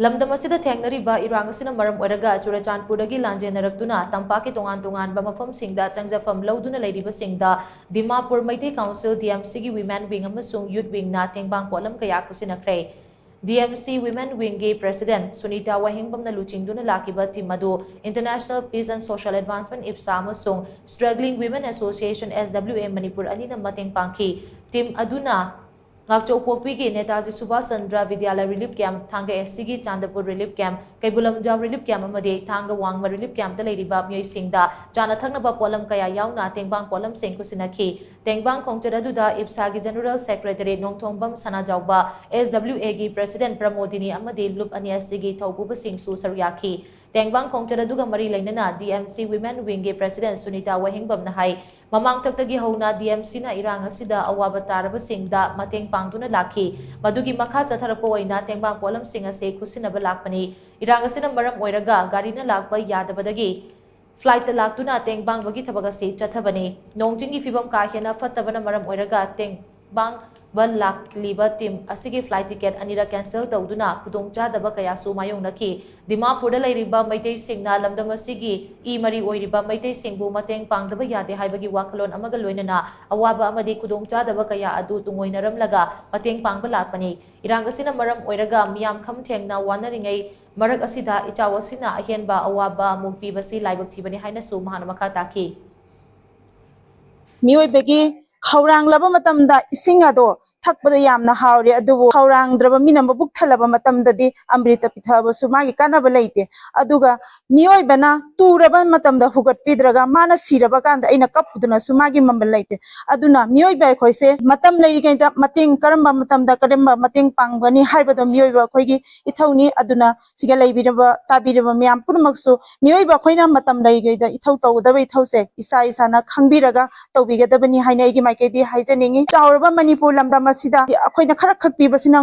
ꯂꯝꯗꯝ ꯑꯁꯤꯗ ꯊꯦꯡꯅꯔꯤꯕ ꯏꯔꯥꯡ ꯑꯁꯤꯅ ꯃꯔꯝ ꯑꯣꯏꯔꯒ ꯆꯨꯔꯆꯥꯟꯄꯨꯔꯗꯒꯤ ꯂꯥꯟꯖꯦꯟꯅꯔꯛꯇꯨꯅ ꯇꯝꯄꯥꯛꯀꯤ ꯇꯣꯉꯥꯟ-ꯇꯣꯉꯥꯟꯕ ꯃꯐꯝꯁꯤꯡꯗ ꯆꯪꯖꯐꯝ ꯂꯧꯗꯨꯅ ꯂꯩꯔꯤꯕꯁꯤꯡꯗ ꯗꯤꯃꯥꯄꯨꯔ ꯃꯩꯇꯩ ꯀꯥꯎꯟꯁꯤꯜ DMCꯒꯤ ꯋꯤꯃꯦꯟ ꯋꯤꯡ ꯑꯃꯁꯨꯡ ꯌꯨꯠ ꯋꯤꯡꯅ ꯇꯦꯡꯕꯥꯡ ꯄꯣꯠꯂꯝ ꯀꯌꯥ ꯈꯨꯠꯁꯤꯟꯅꯈ꯭ꯔꯦ꯫ DMC ꯋꯤꯃꯦꯟ ꯋꯤꯡꯒꯤ ꯄ꯭ꯔꯦꯁꯤꯗꯦꯟꯠ ꯁꯨꯅꯤꯇꯥ ꯋꯥꯍꯦꯡꯕꯝꯅ ꯂꯨꯆꯤꯡꯗꯨꯅ ꯂꯥꯛꯈꯤꯕ ꯇꯤꯝ ꯑꯗꯨ international peace and social advancement IPSA ꯑꯃꯁꯨꯡ struggling women association SWA Manipur ꯑꯅꯤꯅ ꯃꯇꯦꯡ ꯄꯥꯡꯈꯤ꯫ ꯇꯤꯝ ꯑꯗꯨꯅ ꯉꯥꯛꯆꯧꯄꯣꯛꯄꯤꯒꯤ ꯅꯦꯇꯥꯖꯤ ꯁꯨꯚꯥꯁ ꯆꯟꯗ꯭ꯔ ꯕꯤꯗ꯭ꯌꯥꯂय ꯔꯤꯂꯤꯐ ꯀꯦꯝꯞ, ꯊꯥꯡꯒ SCꯒꯤ Chandpur relief camp, Keibul Lamjao relief camp ꯑꯃꯗꯤ ꯊꯥꯡꯒ ꯋꯥꯡꯃ ꯔꯤꯂꯤꯐ ꯀꯦꯝꯞꯇ ꯂꯩꯔꯤꯕ ꯃꯤꯑꯣꯏꯁꯤꯡꯗ ꯆꯥꯅ ꯊꯛꯅꯕ ꯄꯣꯠꯂꯝ ꯀꯌꯥ ꯌꯥꯎꯅ ꯇꯦꯡꯕꯥꯡ ꯄꯣꯠꯂꯝꯁꯤꯡ ꯈꯨꯠꯁꯤꯟꯅꯈꯤ꯫ ꯇꯦꯡꯕꯥꯡ ꯈꯣꯡꯆꯠ ꯑꯗꯨꯗ IPSAꯒꯤ ꯖꯦꯅꯔꯦꯜ ꯁꯦꯀ꯭ꯔꯦꯇꯔꯤ ꯅꯣꯡꯊꯣꯝꯕꯝ ꯁꯅꯥꯖꯥꯎꯕ, SWAꯒꯤ ꯄ꯭ꯔꯦꯁꯤꯗꯦꯟꯠ ꯄ꯭ꯔꯃꯣꯗꯤꯅꯤ ꯑꯃꯗꯤ ꯂꯨꯞ ꯑꯅꯤ SCꯒꯤ ꯊꯧꯄꯨꯕꯁꯤꯡꯁꯨ ꯁꯔꯨꯛ ꯌꯥꯈꯤ꯫ ꯇꯦꯡꯕꯥꯡ ꯈꯣꯡꯆꯠ ꯑꯗꯨꯒ ꯃꯔꯤ ꯂꯩꯅꯅ DMC ꯋꯤꯃꯦꯟ ꯋꯤꯡꯒꯤ ꯄ꯭ꯔꯦꯁꯤꯗꯦꯟꯠ ꯁꯨꯅꯤꯇꯥ ꯋꯥꯍꯦꯡꯕꯝꯅ ꯍꯥꯏ ꯃꯃꯥꯡꯊꯛꯇꯒꯤ ꯍꯧꯅ DMCꯅ ꯏꯔꯥꯡ ꯑꯁꯤꯗ ꯑꯋꯥꯕ ꯇꯥꯔꯕꯁꯤꯡꯗ ꯃꯇꯦꯡ ꯄꯥꯡꯗꯨꯅ ꯂꯥꯛꯈꯤ꯫ ꯃꯗꯨꯒꯤ ꯃꯈꯥ ꯆꯠꯊꯔꯛꯄ ꯑꯣꯏꯅ ꯇꯦꯡꯕꯥꯡ ꯄꯣꯠꯂꯝꯁꯤꯡ ꯑꯁꯤ ꯈꯨꯠꯁꯤꯟꯅꯕ ꯂꯥꯛꯄꯅꯤ꯫ ꯏꯔꯥꯡ ꯑꯁꯤꯅ ꯃꯔꯝ ꯑꯣꯏꯔꯒ ꯒꯥꯔꯤꯅ ꯂꯥꯛꯄ ꯌꯥꯗꯕꯗꯒꯤ ꯐ꯭ꯂꯥꯏꯠꯇ ꯂꯥꯛꯇꯨꯅ ꯇꯦꯡꯕꯥꯡꯕꯒꯤ ꯊꯕꯛ ꯑꯁꯤ ꯆꯠꯊꯕꯅꯤ꯫ ꯅꯣꯡ-ꯆꯤꯡꯒꯤ ꯐꯤꯚꯝ ꯀꯥ ꯍꯦꯟꯅ ꯐꯠꯇꯕꯅ ꯃꯔꯝ ꯑꯣꯏꯔꯒ ꯇꯦꯡꯕꯥꯡꯕ ꯂꯥꯛꯂꯤꯕ ꯇꯤꯝ ꯑꯁꯤꯒꯤ ꯐ꯭ꯂꯥꯏꯠ ꯇꯤꯀꯦꯠ ꯑꯅꯤꯔꯛ ꯀꯦꯟꯁꯦꯜ ꯇꯧꯗꯨꯅ ꯈꯨꯗꯣꯡꯆꯥꯗꯕ ꯀꯌꯥꯁꯨ ꯃꯥꯌꯣꯛꯅꯈꯤ꯫ ꯗꯤꯃꯥꯄꯨꯔꯗ ꯂꯩꯔꯤꯕ ꯃꯩꯇꯩꯁꯤꯡꯅ ꯂꯝꯗꯝ ꯑꯁꯤꯒꯤ ꯏ-ꯃꯔꯤ ꯑꯣꯏꯔꯤꯕ ꯃꯩꯇꯩꯁꯤꯡꯕꯨ ꯃꯇꯦꯡ ꯄꯥꯡꯗꯕ ꯌꯥꯗꯦ ꯍꯥꯏꯕꯒꯤ ꯋꯥꯈꯜꯂꯣꯟ ꯑꯃꯒ ꯂꯣꯏꯅꯅ ꯑꯋꯥꯕ ꯑꯃꯗꯤ ꯈꯨꯗꯣꯡꯆꯥꯗꯕ ꯀꯌꯥ ꯑꯗꯨ ꯇꯨꯡꯑꯣꯏꯅꯔꯝꯂꯒ ꯃꯇꯦꯡ ꯄꯥꯡꯕ ꯂꯥꯛꯄꯅꯤ꯫ ꯏꯔꯥꯡ ꯑꯁꯤꯅ ꯃꯔꯝ ꯑꯣꯏꯔꯒ ꯃꯤꯌꯥꯝ ꯈꯝ ꯊꯦꯡꯅ ꯋꯥꯅꯔꯤꯉꯩ ꯃꯔꯛ ꯑꯁꯤꯗ ꯏꯆꯥꯎ ꯑꯁꯤꯅ ꯑꯍꯦꯟꯕ ꯑꯋꯥꯕ ꯑꯃꯨꯛ ꯄꯤꯕꯁꯤ ꯂꯥꯏꯕꯛ ꯊꯤꯕꯅꯤ ꯍꯥꯏꯅꯁꯨ ꯃꯍꯥꯛꯅ ꯃꯈꯥ ꯇꯥꯈꯤ꯫ ꯃꯤꯑꯣꯏꯕꯒꯤ ꯈꯧꯔꯥꯡꯂꯕ ꯃꯇꯝꯗ ꯏꯁꯤꯡ ꯑꯗꯣ ꯊꯛꯄꯗ ꯌꯥꯝꯅ ꯍꯥꯎꯔꯦ, ꯑꯗꯨꯕꯨ ꯈꯧꯔꯥꯡꯗ꯭ꯔꯕ ꯃꯤꯅ ꯃꯕꯨꯛ ꯊꯜꯂꯕ ꯃꯇꯝꯗꯗꯤ ꯑꯃ꯭ꯔꯤꯇ ꯄꯤꯊꯛꯑꯕꯁꯨ ꯃꯥꯒꯤ ꯀꯥꯟꯅꯕ ꯂꯩꯇꯦ꯫ ꯑꯗꯨꯒ ꯃꯤꯑꯣꯏꯕꯅ ꯇꯨꯔꯕ ꯃꯇꯝꯗ ꯍꯨꯒꯠꯄꯤꯗ꯭ꯔꯒ ꯃꯥꯅ ꯁꯤꯔꯕ ꯀꯥꯟꯗ ꯑꯩꯅ ꯀꯞꯄꯨꯗꯅꯁꯨ ꯃꯥꯒꯤ ꯃꯃꯜ ꯂꯩꯇꯦ꯫ ꯑꯗꯨꯅ ꯃꯤꯑꯣꯏꯕ ꯑꯩꯈꯣꯏꯁꯦ ꯃꯇꯝ ꯂꯩꯔꯤꯉꯩꯗ ꯃꯇꯦꯡ ꯀꯔꯝꯕ ꯃꯇꯝꯗ ꯀꯔꯝꯕ ꯃꯇꯦꯡ ꯄꯥꯡꯒꯅꯤ ꯍꯥꯏꯕꯗꯣ ꯃꯤꯑꯣꯏꯕ ꯑꯩꯈꯣꯏꯒꯤ ꯏꯊꯧꯅꯤ꯫ ꯑꯗꯨꯅ ꯁꯤꯒ ꯂꯩꯕꯤꯔꯕ ꯇꯥꯕꯤꯔꯕ ꯃꯌꯥꯝ ꯄꯨꯝꯅꯃꯛꯁꯨ ꯃꯤꯑꯣꯏꯕ ꯑꯩꯈꯣꯏꯅ ꯃꯇꯝ ꯂꯩꯔꯤꯉꯩꯗ ꯏꯊꯧ ꯇꯧꯒꯗꯕ ꯏꯊꯧꯁꯦ ꯏꯁꯥ-ꯏꯁꯥꯅ ꯈꯪꯕꯤꯔꯒ ꯇꯧꯕꯤꯒꯗꯕꯅꯤ ꯍꯥꯏꯅ ꯑꯩꯒꯤ ꯃꯥꯏꯀꯩꯗꯒꯤ ꯍꯥꯏꯖꯅꯤꯡꯉꯤ꯫ ꯆꯥꯎꯔꯕ ꯃꯅꯤꯄꯨꯔ ꯂꯝꯗꯝ ꯑꯁꯤꯗ ꯑꯩꯈꯣꯏꯅ ꯈꯔ ꯈꯛ ꯄꯤꯕꯁꯤꯅ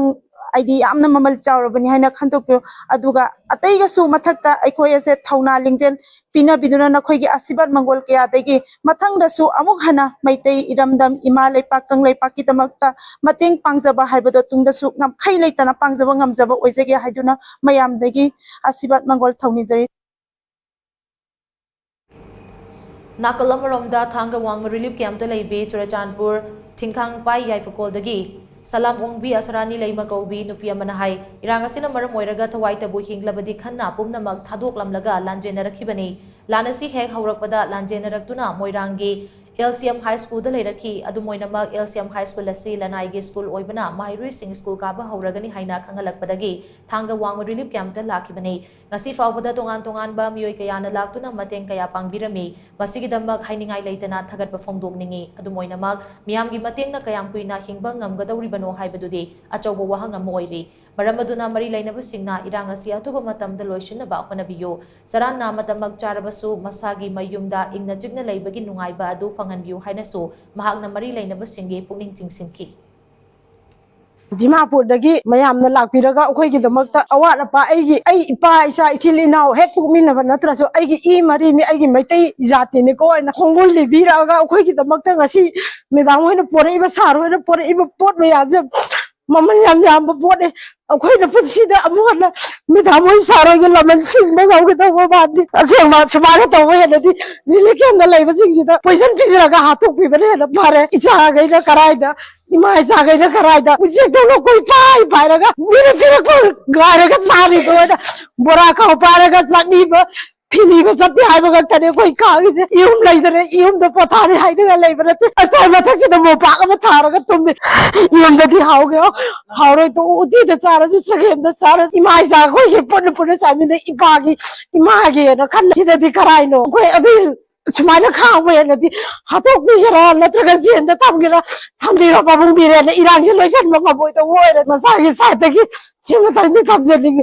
ꯑꯩꯗꯤ ꯌꯥꯝꯅ ꯃꯃꯜ ꯆꯥꯎꯔꯕꯅꯤ ꯍꯥꯏꯅ ꯈꯟꯗꯣꯛꯄꯤꯌꯨ꯫ ꯑꯗꯨꯒ ꯑꯇꯩꯒꯁꯨ ꯃꯊꯛꯇ ꯑꯩꯈꯣꯏ ꯑꯁꯦ ꯊꯧꯅꯥ ꯂꯤꯡꯖꯦꯜ ꯄꯤꯅꯕꯤꯗꯨꯅ ꯅꯈꯣꯏꯒꯤ ꯑꯁꯤꯔꯕꯥꯗ ꯃꯪꯒꯣꯜ ꯀꯌꯥꯗꯒꯤ ꯃꯊꯪꯗꯁꯨ ꯑꯃꯨꯛ ꯍꯟꯅ ꯃꯩꯇꯩ ꯏꯔꯝꯗꯝ ꯏꯃꯥ ꯂꯩꯄꯥꯛ ꯀꯪꯂꯩꯄꯥꯛꯀꯤꯗꯃꯛꯇ ꯃꯇꯦꯡ ꯄꯥꯡꯖꯕ ꯍꯥꯏꯕꯗꯣ ꯇꯨꯡꯗꯁꯨ ꯉꯝꯈꯩ ꯂꯩꯇꯅ ꯄꯥꯡꯖꯕ ꯉꯝꯖꯕ ꯑꯣꯏꯖꯒꯦ ꯍꯥꯏꯗꯨꯅ ꯃꯌꯥꯝꯗꯒꯤ ꯑꯁꯤꯔꯕꯥꯗ ꯃꯪꯒꯣꯜ ꯊꯧꯅꯤꯖꯔꯤ꯫ ꯅꯥꯀꯜ ꯑꯃꯔꯣꯝꯗ ꯊꯥꯡꯒ ꯋꯥꯡꯃ ꯔꯤꯂꯤꯐ ꯀꯦꯝꯞꯇ ꯂꯩꯕꯤ ꯆꯨꯔꯆꯥꯟꯄꯨꯔ ꯊꯤꯡꯈꯥꯡꯄꯥꯏ ꯌꯥꯏꯐꯀꯣꯜꯗꯒꯤ ꯁꯂꯥꯝ ꯑꯣꯡꯕꯤ ꯑꯁꯔꯥꯅꯤ ꯂꯩꯃ ꯀꯧꯕꯤ ꯅꯨꯄꯤ ꯑꯃꯅ ꯍꯥꯏ ꯏꯔꯥꯡ ꯑꯁꯤꯅ ꯃꯔꯝ ꯑꯣꯏꯔꯒ ꯊꯋꯥꯏꯇꯕꯨ ꯍꯤꯡꯂꯕꯗꯤ ꯈꯟꯅ ꯄꯨꯝꯅꯃꯛ ꯊꯥꯗꯣꯛꯂꯝꯂꯒ ꯂꯥꯟꯖꯦꯟꯅꯔꯛꯈꯤꯕꯅꯤ꯫ ꯂꯥꯟ ꯑꯁꯤ ꯍꯦꯛ ꯍꯧꯔꯛꯄꯗ ꯂꯥꯟꯖꯦꯟꯅꯔꯛꯇꯨꯅ ꯃꯣꯏꯔꯥꯡꯒꯤ LCM ꯍꯥꯏ ꯁ꯭ꯀꯨꯜꯗ ꯂꯩꯔꯛꯈꯤ꯫ ꯑꯗꯨꯝꯑꯣꯏꯅꯃꯛ LCM ꯍꯥꯏ ꯁ꯭ꯀꯨꯜ ꯑꯁꯤ ꯂꯅꯥꯏꯒꯤ ꯁ꯭ꯀꯨꯜ ꯑꯣꯏꯕꯅ ꯃꯍꯩꯔꯣꯏꯁꯤꯡ ꯁ꯭ꯀꯨल ꯀꯥꯕ ꯍꯧꯔꯒꯅꯤ ꯍꯥꯏꯅ ꯈꯪꯍꯜꯂꯛꯄꯗꯒꯤ ꯊꯥꯡꯒ ꯋꯥꯡꯃ ꯔꯤꯂꯤꯐ ꯀꯦꯝꯞꯇ ꯂꯥꯛꯈꯤꯕꯅꯤ꯫ ꯉꯁꯤ ꯐꯥꯎꯕꯗ ꯇꯣꯉꯥꯟ-ꯇꯣꯉꯥꯟꯕ ꯃꯤꯑꯣꯏ ꯀꯌꯥꯅ ꯂꯥꯛꯇꯨꯅ ꯃꯇꯦꯡ ꯀꯌꯥ ꯄꯥꯡꯕꯤꯔꯝꯃꯤ꯫ ꯃꯁꯤꯒꯤꯗꯃꯛ ꯍꯥꯏꯅꯤꯡꯉꯥꯏ ꯂꯩꯇꯅ ꯊꯥꯒꯠꯄ ꯐꯣꯡꯗꯣꯛꯅꯤꯡꯉꯤ꯫ ꯑꯗꯨꯝꯑꯣꯏꯅꯃꯛ ꯃꯤꯌꯥꯝꯒꯤ ꯃꯇꯦꯡꯅ ꯀꯌꯥꯝ ꯀꯨꯏꯅ ꯍꯤꯡꯕ ꯉꯝꯒꯗꯧꯔꯤꯕꯅꯣ ꯍꯥꯏꯕꯗꯨꯗꯤ ꯑꯆꯧꯕ ꯋꯥꯍꯪ ꯑꯃ ꯑꯣꯏꯔꯤ꯫ ꯃꯔꯝ ꯑꯗꯨꯅ ꯃꯔꯤ ꯂꯩꯅꯕꯁꯤꯡꯅ ꯏꯔꯥꯡ ꯑꯁꯤ ꯑꯊꯨꯕ ꯃꯇꯝꯗ ꯂꯣꯏꯁꯤꯟꯅꯕ ꯍꯣꯠꯅꯕꯤꯌꯨ꯫ ꯆꯔꯥ ꯅꯥꯝꯃꯇꯃꯛ ꯆꯥꯔꯕꯁꯨ ꯃꯁꯥꯒꯤ ꯃꯌꯨꯝꯗ ꯏꯪꯅ ꯆꯤꯛꯅ ꯂꯩꯕꯒꯤ ꯅꯨꯡꯉꯥꯏꯕ ꯑꯗꯨ ꯐꯪꯍꯟꯕꯤꯌꯨ ꯍꯥꯏꯅꯁꯨ ꯃꯍꯥꯛꯅ ꯃꯔꯤ ꯂꯩꯅꯕꯁꯤꯡꯒꯤ ꯄꯨꯛꯅꯤꯡ ꯆꯤꯡꯁꯤꯟꯈꯤ꯫ ꯗꯤꯃꯥꯄꯨꯔꯗꯒꯤ ꯃꯌꯥꯝꯅ ꯂꯥꯛꯄꯤꯔꯒ ꯑꯩꯈꯣꯏꯒꯤꯗꯃꯛꯇ ꯑꯋꯥꯠ ꯑꯄꯥ ꯑꯩ ꯏꯄꯥ ꯏꯆꯥ ꯏꯆꯤꯜ ꯏꯅꯥꯎ ꯍꯦꯛ ꯄꯣꯛꯃꯤꯟꯅꯕ ꯅꯠꯇ꯭ꯔꯁꯨ ꯑꯩꯒꯤ ꯏ ꯃꯔꯤꯅꯤ, ꯑꯩꯒꯤ ꯃꯩꯇꯩ ꯖꯥꯇꯤꯅꯤꯀꯣ ꯍꯥꯏꯅ ꯈꯣꯡꯒꯨꯜ ꯂꯤꯕꯤꯔꯛꯑꯒ ꯑꯩꯈꯣꯏꯒꯤꯗꯃꯛꯇ ꯉꯁꯤ ꯃꯦꯗꯥꯝ ꯍꯣꯏꯅ ꯄꯣꯔꯛꯏꯕ ꯁꯥꯔ ꯍꯣꯏꯅ ꯄꯣꯔꯛꯏꯕ ꯄꯣꯠ ꯃꯌꯥꯝꯁꯦ ꯃꯃꯜ ꯌꯥꯝ ꯌꯥꯝꯕ ꯄꯣꯠꯅꯤ꯫ ꯑꯩꯈꯣꯏꯅ ꯄꯨꯟꯁꯤꯗ ꯑꯃꯨꯛ ꯍꯟꯅ ꯃꯦꯗꯥꯝ ꯍꯣꯏ ꯁꯥꯔ ꯍꯣꯏꯒꯤ ꯂꯃꯟ ꯁꯤꯡꯕ ꯉꯝꯒꯗꯧꯕ ꯃꯥꯟꯗꯦ꯫ ꯑꯁꯦꯡꯕ ꯁꯨꯃꯥꯏꯅ ꯇꯧꯕ ꯍꯦꯟꯅꯗꯤ ꯔꯤꯂꯤꯐ ꯀꯦꯝꯞꯇ ꯂꯩꯕꯁꯤꯡꯁꯤꯗ ꯄꯣꯏꯖꯟ ꯄꯤꯖꯔꯒ ꯍꯥꯠꯇꯣꯛꯄꯤꯕꯅ ꯍꯦꯟꯅ ꯐꯔꯦ꯫ ꯏꯆꯥꯈꯩꯅ ꯀꯔꯥꯏꯗ, ꯏꯃꯥ ꯏꯆꯥꯈꯩꯅ ꯀꯔꯥꯏꯗ ꯎꯆꯦꯛꯇꯧꯅ ꯀꯣꯏ ꯄꯥꯏꯔꯒ ꯃꯤꯅ ꯄꯤꯔꯛꯄ ꯉꯥꯏꯔꯒ ꯆꯥꯔꯤꯗꯣꯅ ꯕꯣꯔꯥ ꯈꯥꯎ ꯄꯥꯏꯔꯒ ꯆꯠꯅꯤꯕ ꯐꯤꯅꯤꯕ ꯆꯠꯇꯦ ꯍꯥꯏꯕ ꯈꯛꯇꯅꯤ ꯑꯩꯈꯣꯏ ꯈꯥꯡꯉꯤꯁꯦ꯫ ꯌꯨꯝ ꯂꯩꯗꯅ ꯌꯨꯝꯗ ꯄꯣꯊꯥꯅꯤ ꯍꯥꯏꯅꯤꯡꯉꯥꯏ ꯂꯩꯕ ꯅꯠꯇꯦ꯫ ꯑꯁꯥꯏ ꯃꯊꯛꯁꯤꯗ ꯃꯣꯝꯄꯥꯛ ꯑꯃ ꯊꯥꯔꯒ ꯇꯨꯝꯃꯤ꯫ ꯌꯨꯝꯗꯗꯤ ꯍꯥꯎꯔꯣꯏ ꯎꯇꯤꯗ ꯆꯥꯔꯁꯨ ꯆꯒꯦꯝꯗ ꯆꯥꯔꯁꯨ ꯏꯃꯥ ꯏꯆꯥ ꯑꯩꯈꯣꯏꯒꯤ ꯄꯨꯟꯅ ꯆꯥꯃꯤꯟꯅꯩ ꯏꯃꯥꯒꯤꯅ ꯈꯟꯅ ꯁꯤꯗꯗꯤ ꯀꯔꯥꯏꯅꯣ ꯑꯩꯈꯣꯏ ꯑꯗꯨ ꯁꯨꯃꯥꯏꯅ ꯈꯥꯡꯕ ꯍꯦꯟꯅꯗꯤ ꯍꯥꯠꯇꯣꯛꯄꯤꯒꯦꯔꯥ ꯅꯠꯇ꯭ꯔꯒ ꯖꯦꯜꯗ ꯊꯝꯒꯦꯔꯥ ꯊꯝꯕꯤꯔꯣ ꯄꯥꯕꯨꯡ ꯕꯤꯔꯦꯟꯅ ꯏꯔꯥꯡꯁꯦ ꯂꯣꯏꯁꯤꯟꯕ ꯉꯝꯃꯣꯏꯗꯧꯕ ꯑꯣꯏꯔꯦ ꯃꯁꯥꯒꯤ ꯁꯥꯏꯠꯇꯒꯤ ꯁꯤꯃꯇꯪꯗꯤ ꯊꯝꯖꯅꯤꯡꯉꯤ꯫